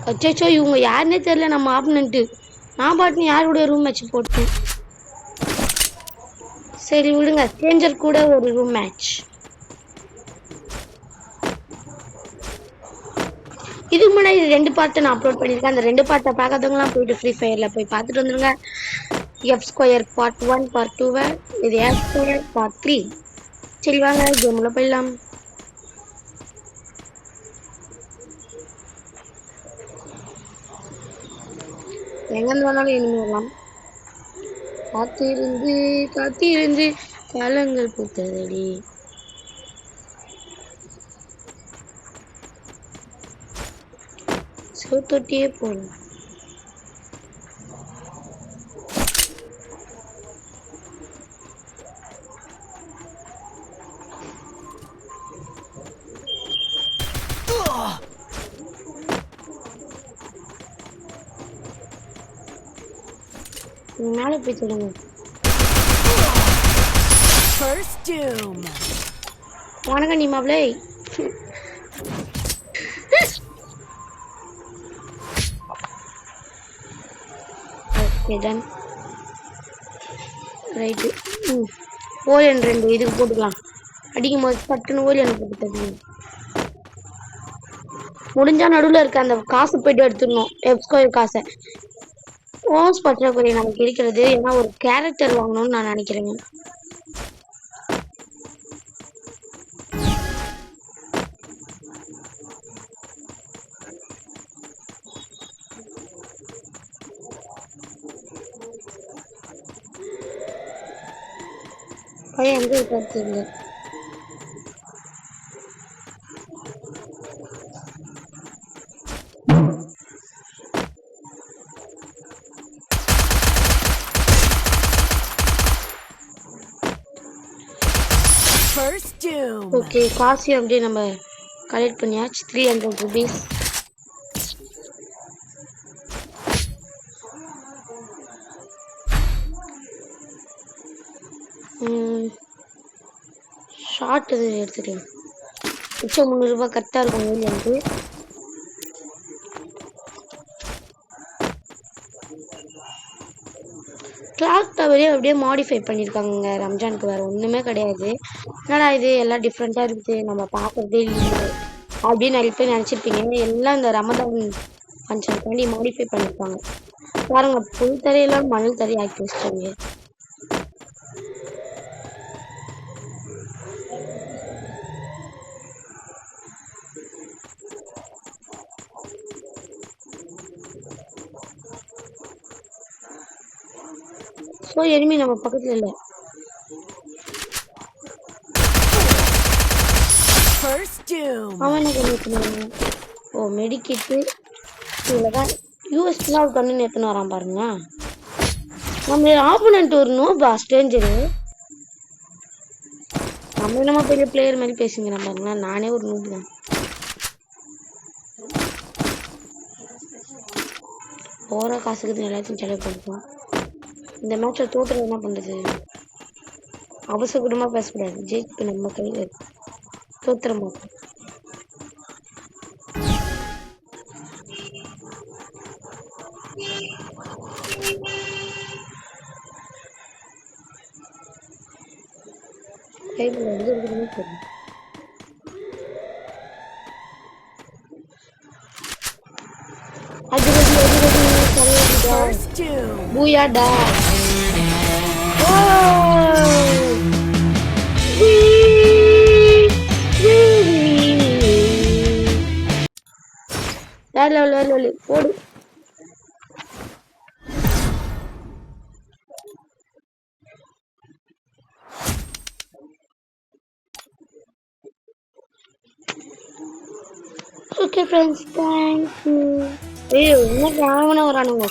அச்சோ இவங்க யாருன்னே தெரியல நம்ம ஆப்பனன்ட்டு. நான் பாட்டுன்னு யாருடைய ரூம் மேட்ச் போட்டேன். சரி விடுங்க, ஸ்ட்ரேஞ்சர் கூட ஒரு ரூம் மேட்ச். இதுக்கு முன்னாடி 2 பார்ட் நான் அப்லோட் பண்ணியிருக்கேன். அந்த 2 பார்ட்டை பார்க்காதவங்களாம் போயிட்டு ஃப்ரீ ஃபயர்ல போய் பார்த்துட்டு வந்துருங்க. F2 பார்ட் 1 பார்ட் 2, இது F2 பார்ட் 3. சரி வாங்க கேம்ல போயிடலாம். எங்க வேணாலும் இனிமே வரலாம். காத்திருந்து காத்திருந்து காலங்கள் பூத்ததடி. சோத்தொட்டியே போடும். மேலே போய் சொல்லுங்க. வணக்கம் நீ மாப்ளே. Okay done. ரைட்டு. ஓரியன் 2 இதுக்கு போட்டுக்கலாம். அடிக்கும் போது பட்டுன்னு ஓரியன் போட்டு தட்டி. முடிஞ்சா நடுவில் இருக்க அந்த காசு போயிட்டு எடுத்துடணும். F2 காசை. ஓஸ் பற்றாக்குறை நமக்கு இருக்கிறது. ஏன்னா ஒரு கேரக்டர் வாங்கணும்னு நான் நினைக்கிறேங்க. பையன் எங்க இருக்காரு தெரியல. ஓகே காசு அப்படியே நம்ம கலெக்ட் பண்ணியாச்சு. 300 rupees. ஷார்ட் இது எடுத்துக்கலாம். மிச்சம் 300 ரூபாய் கரெக்டாக இருக்கும். வந்து கிளாக் டவரே அப்படியே மாடிஃபை பண்ணியிருக்காங்க. ரம்ஜானுக்கு வேறு ஒன்றுமே கிடையாது. என்னடா இது எல்லாம் டிஃப்ரெண்ட்டாக இருக்குது, நம்ம பார்க்குறதே இல்லை அப்படின்னு நிறைய பேர் நினச்சிருப்பீங்க. எல்லாம் இந்த ரமதான் ஃபங்க்ஷனுக்காண்டி மாடிஃபை பண்ணியிருப்பாங்க. பாருங்க, புல் தரையெல்லாம் மணல் தரையை ஆக்கி வச்சிட்டாங்க. ஸோ எனிமி நம்ம பக்கத்தில் இல்லை. அவன் என்ன பண்ணிட்டு ஓ மெடிக்கிட்டு இதில் தான் யூஎஸ்லாம் ஒரு கண்ணு எடுத்துன்னு வரான் பாருங்க. நம்ம ஆப்போனன்ட் ஒரு நோபா ஸ்ட்ரேஞ்சரு. நம்ம என்னமோ பெரிய பிளேயர் மாதிரி பேசுங்கிறேன் பாருங்க. நானே ஒரு நோபு தான். ஓரா காசுக்கு எல்லாத்தையும் செலவு பண்ணிப்போம். இந்த மேட்சை தோற்றுறது என்ன பண்ணுறது? அவசரமாக பேசக்கூடாது. ஜெயிப்பு நம்ம கையில் இருக்கு. தோத்துற மாட்டோம். பூயாடா. போடு. Okay friends, thank you. Hey, என்ன காவன வரானுங்க.